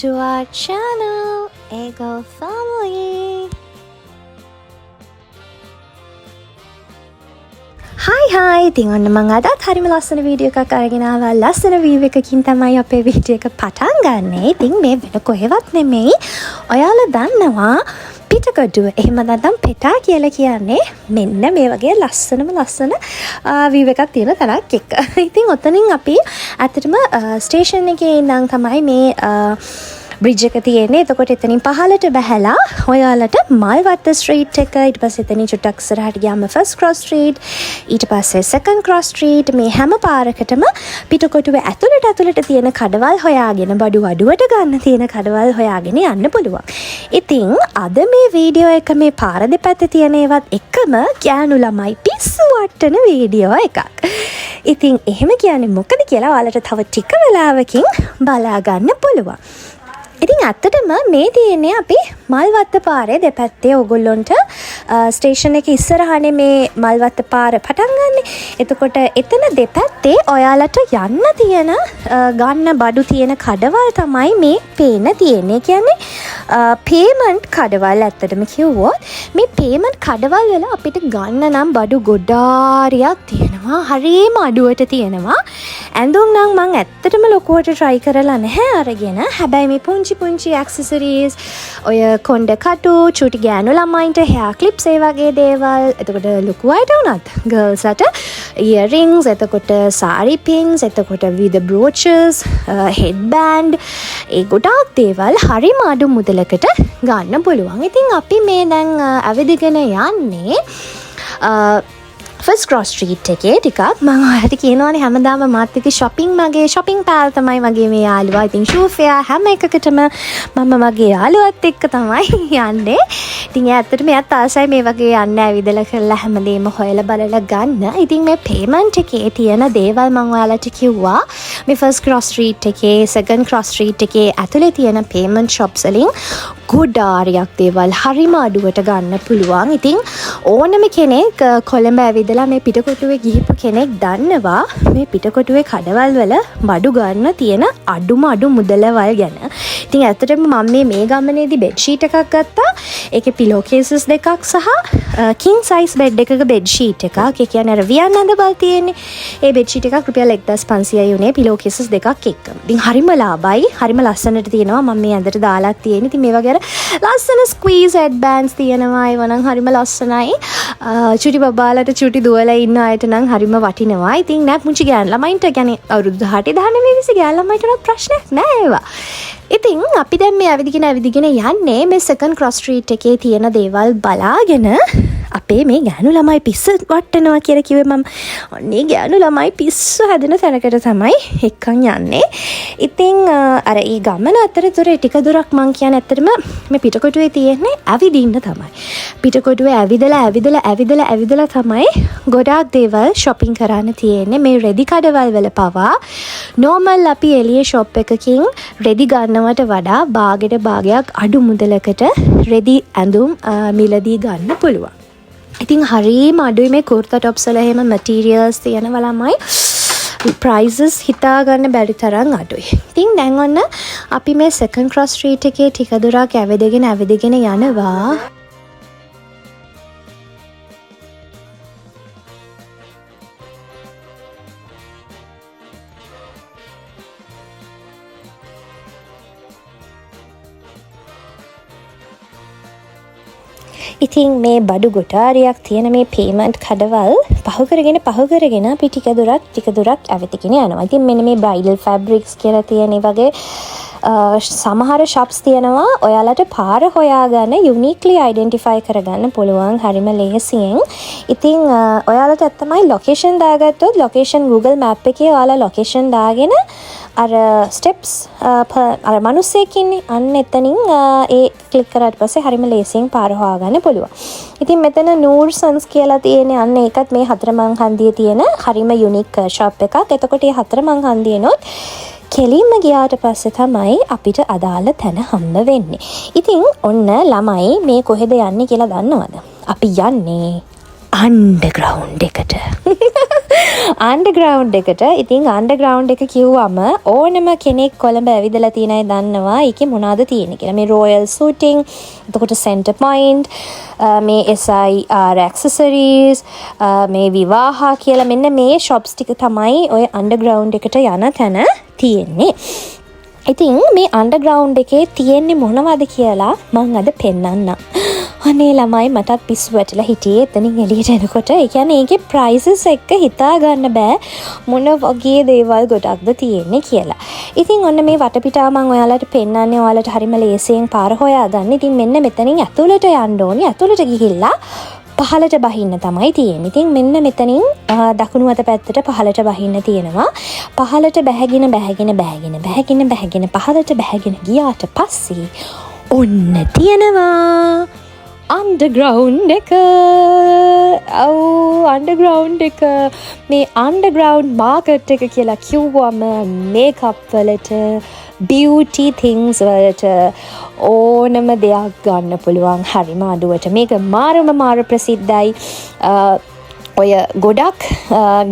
to our channel, Ego Family. Hi, ඉතින් ඔන්න මම අදත් හරිම ලස්සන වීඩියෝ එකක් අරගෙන ආවා. ලස්සන view එකකින් තමයි අපේ වීඩියෝ එක පටන් ගන්නෙ. ඉතින් මේ වෙන කොහෙවත් නෙමෙයි. ඔයාලා දන්නවා පිටකොටුව. එහෙම නැත්නම් පෙටා කියලා කියන්නේ මෙන්න මේ වගේ ලස්සන view එකක් තියෙන තැනක් එක්ක. ඉතින් ඔතනින් අපි ඇත්තටම ස්ටේෂන් එකේ ඉඳන් තමයි මේ බ්‍රිජ් එක තියෙන්නේ. එතකොට එතනින් පහළට බහැලා ඔයාලට මල්වත්ත ස්ට්‍රීට් එක, ඊට පස්සේ එතනින් චුට්ටක් ඉස්සරහට ගියාම ෆස්ට් ක්‍රොස් ස්ට්‍රීට්, ඊට පස්සේ සෙකන්ඩ් ක්‍රොස් ස්ට්‍රීට්, මේ හැම පාරකටම පිටකොටුවේ ඇතුළට තියෙන කඩවල් හොයාගෙන, බඩු අඩුවට ගන්න තියෙන කඩවල් හොයාගෙන යන්න පුළුවන්. ඉතින් අද මේ වීඩියෝ එක මේ පාර දෙපැත්තේ තියෙන ඒවත් එකම ගෑනු ළමයි පිස්සු වට්ටන වීඩියෝ එකක්. ඉතින් එහෙම කියන්නේ මොකද කියලා ඔයාලට තව ටික වෙලාවකින් බලා ගන්න පුළුවන්. ඉතින් ඇත්තටම මේ තියෙන්නේ අපි මල්වත්ත පාරේ දෙපැත්තේ ඔයගොල්ලොන්ට ස්ටේෂන් එක ඉස්සරහනේ මේ මල්වත්ත පාර පටන් ගන්නෙ. එතකොට එතන දෙපැත්තේ ඔයාලට යන්න තියෙන ගන්න බඩු තියෙන කඩවල් තමයි මේ පේන තියෙන්නේ. කියන්නේ පේමන්ට් කඩවල්. ඇත්තටම කිව්වොත් මේ පේමන්ට් කඩවල් වල අපිට ගන්න නම් බඩු ගොඩාරියක් තියෙනවා. හරිම අඩුවට තියෙනවා. ඇඳුම් නම් මම ඇත්තටම ලොකුවට try කරලා නැහැ අරගෙන. හැබැයි මේ පුංචි ඇක්සසරීස්, ඔය කොණ්ඩ කටු, චූටි ගෑනු ළමයින්ට hair clips ඒ වගේ දේවල්, එතකොට ලොකු අයට වුණත් ගර්ල්ස්ට earrings, එතකොට saree pins, එතකොට with brooches, headband, ඒ ගොඩාක් දේවල් හරිම අඩු මුදලකට ගන්න පුළුවන්. ඉතින් අපි මේ දැන් ඇවිදගෙන යන්නේ ෆස්ට් ක්‍රොස් ස්ට්‍රීට් එකේ. ටිකක් මම ඔයාලට කියනවානේ හැමදාම මාත් එක්ක මගේ shopping pal තමයි මගේ මේ යාළුවා. ඉතින් shoe fair හැම එකකටම මම මගේ යාළුවත් එක්ක තමයි යන්නේ. ඉතින් ඇත්තටම එයාත් ආසයි මේ වගේ යන්න ඇවිදලා කරලා හැමදේම හොයලා බලලා ගන්න. ඉතින් මේ payment එකේ තියෙන දේවල් මම ඔයාලට කිව්වා. මේ ෆස්ට් ක්‍රොස් ස්ට්‍රීට් එකේ, සෙකන්ඩ් ක්‍රොස් ස්ට්‍රීට් එකේ ඇතුලේ තියෙන payment shops වලින් ගොඩාරියක් දේවල් හරිම අඩුවට ගන්න පුළුවන්. ඉතින් ඕනම කෙනෙක් කොළඹ ඇවිදලා මේ පිටකොටුවේ ගිහිපු කෙනෙක් දන්නවා මේ පිටකොටුවේ කඩවල් වල බඩු ගන්න තියෙන අඩුම අඩු මුදලවල් ගැන. ඉතින් ඇත්තටම මම මේ ගමනේදී බෙඩ් ෂීට් එකක් ගත්තා. ඒකේ පිලෝ කේසස් දෙකක් සහ කිං සයිස් බෙඩ් එකක බෙඩ් ෂීට් එකක්. ඒ කියන්නේ අර වියන් ඇඳවල් තියෙන්නේ. ඒ බෙඩ් ෂීට් එකක් රුපියල් 1500යි උනේ පිලෝ කේසස් දෙකක් එක්ක. ඉතින් හරිම ලාභයි. හරිම ලස්සනට තියෙනවා. මම මේ ඇඳට දාලා තියෙන්නේ. ඉතින් මේ වගේ ලස්සන ස්ක්වීස් හෙඩ් බෑන්ඩ්ස් තියෙනවා. ඒව නම් හරිම ලස්සනයි. චුටි බබාලට චුටි දුවලා ඉන්න අයට නම් හරිම වටිනවා. ඉතින් නෑ පුංචි ගෑන් ළමයින්ට කියන්නේ අවුරුදු 18 19 20 ගෑන් ළමයින්ට උනත් ප්‍රශ්නයක් නෑ ඒවා. ඉතින් අපි දැන් මේ ඇවිදගෙන යන්නේ මේ සෙකන්ඩ් ක්‍රොස් ස්ට්‍රීට් එකේ තියෙන දේවල් බලාගෙන අපේ මේ ගෑනු ළමයි පිස්ස වට්ටනවා කියලා කිව්වේ මම. ඔන්නේ ගෑනු ළමයි පිස්සු හැදෙන තැනකට තමයි එක්කන් යන්නේ. ඉතින් අර ඒ ගමන අතරතුරේ ටික දුරක් මං කියන්නේ ඇත්තටම මේ පිටකොටුවේ තියෙන්නේ ඇවිදින්න තමයි. පිටකොටුවේ ඇවිදලා තමයි ගොඩාක් දේවල් shopping කරන්න තියෙන්නේ. මේ රෙදි කඩවල් වල පවා normal අපි එළියේ shop එකකින් රෙදි ගන්නවට වඩා භාගයක් අඩු මුදලකට රෙදි ඇඳුම් මිලදී ගන්න පුළුවන්. ඉතින් හරිම අඩුයි මේ කුර්තා টොප්ස් වල එහෙම මැටීරියල්ස් තියෙනවා ළමයි. prices හිතා ගන්න බැරි තරම් අඩුයි. ඉතින් දැන් ඔන්න අපි මේ සෙකන්ඩ් ක්‍රොස් ස්ට්‍රීට් එකේ ටික දුරක් ඇවිදගෙන යනවා. ඉතින් මේ බඩු ගොඩාරියක් තියෙන මේ පේමන්ට් කඩවල් පහු කරගෙන අපි ටික දුරක් ඇවිදගෙන යනවා. ඉතින් මෙන්න මේ බ්‍රයිඩල් ෆැබ්‍රික්ස් කියලා තියෙන වගේ සමහර shops තියෙනවා. ඔයාලට පාර හොයාගන්න යුනික්ලි අයිඩෙන්ටිෆයි කරගන්න පුළුවන් හරිම ලේසියෙන්. ඉතින් ඔයාලට තමයි ලොකේෂන් දාගත්තොත් ලොකේෂන් Google Map එකේ ඔයාලා ලොකේෂන් දාගෙන අර ස්ටෙප්ස් අර මිනිස්සෙක් ඉන්නේ අන්න එතනින් ඒ ක්ලික් කරාට පස්සේ හරිම ලේසියෙන් පාර හොයාගන්න පුළුවන්. ඉතින් මෙතන නූර් සන්ස් කියලා තියෙන අන්න ඒකත් මේ හතරමං හන්දියේ තියෙන හරිම යුනික් ෂොප් එකක්. එතකොට මේ හතරමං හන්දියනොත් කෙලින්ම ගියාට පස්සේ තමයි අපිට අදාළ තැන හම්බ වෙන්නේ. ඉතින් ඔන්න ළමයි මේ කොහෙද යන්නේ කියලා දන්නවද? අපි යන්නේ අන්ඩර්ග්‍රවුන්ඩ් එකට. අන්ඩර්ග්‍රවුන්ඩ් එකට. ඉතින් අන්ඩර්ග්‍රවුන්ඩ් එක කිව්වම ඕනම කෙනෙක් කොළඹ ඇවිදලා තියෙන අය දන්නවා ඒකේ මොනවද තියෙන්නේ කියලා. මේ රොයල් සූටින්, එතකොට සෙන්ටර් පොයින්ට්, මේ SIR ඇක්සසරිස්, මේ විවාහා කියලා මෙන්න මේ ෂොප්ස් ටික තමයි ඔය අන්ඩර්ග්‍රවුන්ඩ් එකට යන තැන තියෙන්නේ. ඉතින් මේ අන්ඩර්ග්‍රවුන්ඩ් එකේ තියෙන්නේ මොනවද කියලා මම අද පෙන්නන්නම්. අනේ ළමයි මටත් පිස්සු වැටලා හිටියේ එතනින් එළියට එනකොට. ඒ කියන්නේ ඒකේ ප්‍රයිසස් එක්ක හිතා ගන්න බෑ මොන වගේ දේවල් ගොඩක්ද තියෙන්නේ කියලා. ඉතින් ඔන්න මේ වටපිටාව මම ඔයාලට පෙන්නන්නේ. ඔයාලට හරිම ලේසියෙන් පාර හොයාගන්න. ඉතින් මෙන්න මෙතනින් ඇතුළට යන්න ඕනේ. ඇතුළට ගිහිල්ලා පහලට බහින්න තමයි තියෙන්නේ. ඉතින් මෙන්න මෙතනින් දකුණු අත පැත්තට පහලට බහින්න තියෙනවා. පහලට බැහැගෙන පහලට බැහැගෙන ගියාට පස්සේ ඔන්න තියෙනවා අන්ඩර්ග්‍රවුන්ඩ් එක. අන්ඩර්ග්‍රවුන්ඩ් එක. මේ අන්ඩර්ග්‍රවුන්ඩ් මාකට් එක කියලා කිව්වම මේකප් වලට, බියුටි තිංස් වලට ඕනම දෙයක් ගන්න පුළුවන් හරිම අඩුවට. මේක මාර ප්‍රසිද්ධයි. ඔය ගොඩක්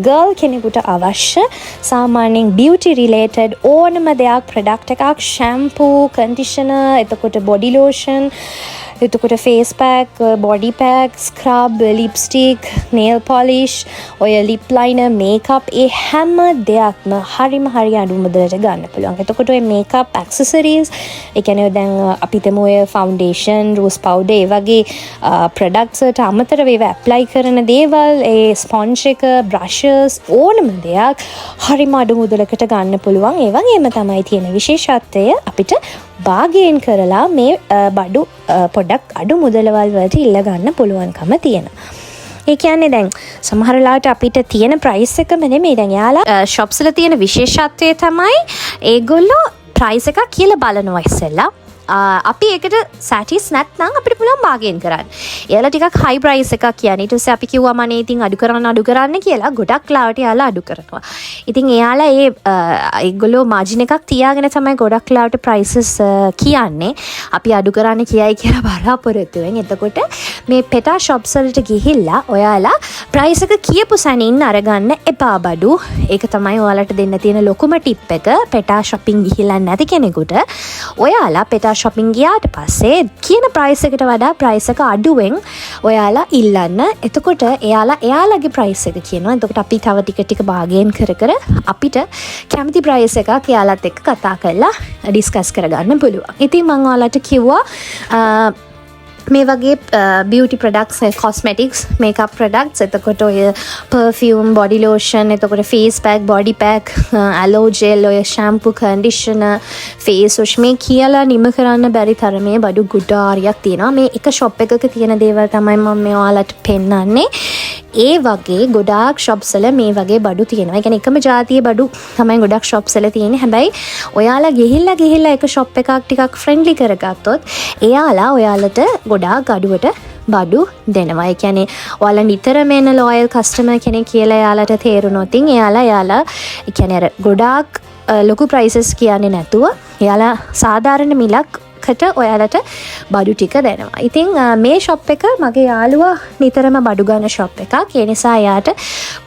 ගර්ල් කෙනෙකුට අවශ්‍ය සාමාන්‍යයෙන් බියුටි රිලේටඩ් ඕනම දෙයක්, ප්‍රොඩක්ට් එකක්, ෂැම්පූ, කන්ඩිෂනර්, එතකොට බොඩි ලෝෂන්, එතකොට face pack, body pack, scrub, lipstick, nail polish, ඔය ලිප් ලයිනර්, මේකප්, ඒ හැම දෙයක්ම හරි අඩු මුදලට ගන්න පුළුවන්. එතකොට ඔය මේකප් ඇක්සසරිස්, ඒ කියන්නේ දැන් අපි තමු ඔය ෆවුන්ඩේෂන්, රෝස් පවුඩර්, ඒ වගේ ප්‍රොඩක්ට්ස් වලට අමතරව ඒවා ඇප්ලයි කරන දේවල්, ඒ ස්පොන්ජ් එක, බ්‍රෂස්, ඕනම දෙයක් හරිම අඩු මුදලකට ගන්න පුළුවන්. ඒ වගේම තමයි තියෙන විශේෂත්වය අපිට බාගේන් කරලා මේ බඩු පොඩක් අඩු මුදලවල් වලට ඉල්ල ගන්න පුළුවන්කම තියෙනවා. ඒ කියන්නේ දැන් සමහර වෙලාවට අපිට තියෙන ප්‍රයිස් එකම නෙමෙයි. දැන් යාලා shops වල තියෙන විශේෂත්වය තමයි ඒගොල්ලෝ ප්‍රයිස් එකක් කියලා බලනවා ඉස්සෙල්ලා. අපි ඒකට සැටිස් නැත්නම් අපිට පුළුවන් බාගේන් කරන්න. එයාලා ටිකක් හයි ප්‍රයිස් එකක් කියන්නේ. ඊට පස්සේ අපි කිව්වම අනේ ඉතින් අඩු කරන්න කියලා ගොඩක් ලාවට එයාලා අඩු කරනවා. ඉතින් එයාලා ඒගොල්ලෝ මාජින් එකක් තියාගෙන තමයි ගොඩක් ලාවට ප්‍රයිසස් කියන්නේ. අපි අඩු කරන්න කියයි කියලා බලාපොරොත්තුවෙන්. එතකොට මේ පෙටා shops වලට ගිහිල්ලා ඔයාලා ප්‍රයිස් එක කියපු සැනින් අරගන්න එපා බඩු. ඒක තමයි ඔයාලට දෙන්න තියෙන ලොකුම ටිප් එක. පෙටා shopping ගිහිල්ලා නැති කෙනෙකුට ඔයාලා පෙටා shopping ගියාට පස්සේ කියන ප්‍රයිස් එකට වඩා ප්‍රයිස් එක අඩුවෙන් ඔයාලා ඉල්ලන්න. එතකොට එයාලගේ ප්‍රයිස් එක කියනවා. එතකොට අපි තව ටික බාගේන් කර අපිට කැමති ප්‍රයිස් එකක් එයාලත් එක්ක කතා කරලා ඩිස්කස් කරගන්න පුළුවන්. ඉතින් මම ඔයාලට කිව්වා මේ වගේ beauty products, cosmetics, makeup products, එතකොට ඔය පර්ෆියුම්, බොඩි ලෝෂන්, එතකොට face pack, body pack, aloe gel, ඔය ෂැම්පූ, කන්ඩිෂනර්, ෆේස් වොෂ්, මේ කියලා නිම කරන්න බැරි තරමේ බඩු ගුඩාරියක් තියෙනවා. මේ එක ෂොප් එකක තියෙන දේවල් තමයි මම මේ ඔයාලට පෙන්නන්නේ. ඒ වගේ ගොඩාක් shops වල මේ වගේ බඩු තියෙනවා. ඒ කියන්නේ එකම ජාතියේ බඩු තමයි ගොඩක් shops වල තියෙන්නේ. හැබැයි ඔයාලා ගිහිල්ලා එක shop එකක් ටිකක් friendly කරගත්තොත් එයාලා ඔයාලට ගොඩාක් අඩුවට බඩු දෙනවා. ඒ කියන්නේ ඔයාලා නිතරම එන loyal customer කෙනෙක් කියලා එයාලට තේරුණොත් එයාලා ඒ කියන්නේ අර ගොඩාක් ලොකු prices කියන්නේ නැතුව එයාලා සාධාරණ මිලක් කට ඔයාලට බඩු ටික දෙනවා. ඉතින් මේ ෂොප් එක මගේ යාළුවා නිතරම බඩු ගන්න ෂොප් එකක්. ඒ නිසා එයාට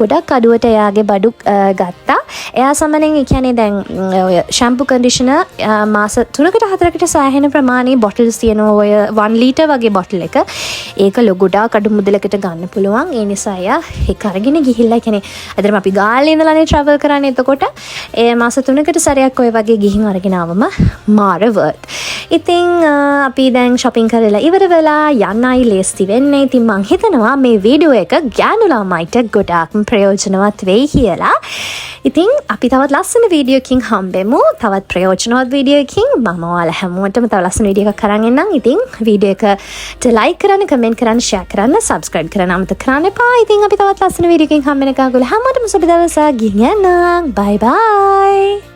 ගොඩක් අඩුවට එයාගේ බඩු ගත්තා. එයා සමනෙන් ඒ කියන්නේ දැන් ඔය ෂැම්පූ කන්ඩිෂනර් මාස 3කට 4කට සෑහෙන ප්‍රමාණයේ බොටල්ස් තියෙනවා. ඔය 1 ලීටර් වගේ බොටල් එක. ඒක ගොඩාක් අඩු මුදලකට ගන්න පුළුවන්. ඒ නිසා එයා ඒක අරගෙන ගිහිල්ලා කියන්නේ අදටම අපි ගාල්ලේ ඉඳලානේ travel කරන්නේ. එතකොට ඒ මාස 3කට සැරයක් ඔය වගේ ගිහින් අරගෙන ආවම මාර worth. ඉතින් අපි දැන් shopping කරලා ඉවර වෙලා යන්නයි ලේස්ති වෙන්නේ. ඉතින් මං හිතනවා මේ වීඩියෝ එක ගෑනු ළමයිට ගොඩාක්ම ප්‍රයෝජනවත් වෙයි කියලා. ඉතින් අපි තවත් ලස්සන වීඩියෝ එකකින් හම්බෙමු. තවත් ප්‍රයෝජනවත් වීඩියෝ එකකින් මම ඔයාලා හැමෝටම තව ලස්සන වීඩියෝ එකක් කරන් එන්නම්. ඉතින් වීඩියෝ එකට ලයික් කරන්න, කමෙන්ට් කරන්න, ෂෙයා කරන්න, සබ්ස්ක්‍රයිබ් කරන්න අමතක කරන්න එපා. ඉතින් අපි තවත් ලස්සන වීඩියෝ එකකින් හම්බ වෙනකන් ඔයාලා හැමෝටම සුබ දවසක්. ගිහින් යන්න. බයි බයි.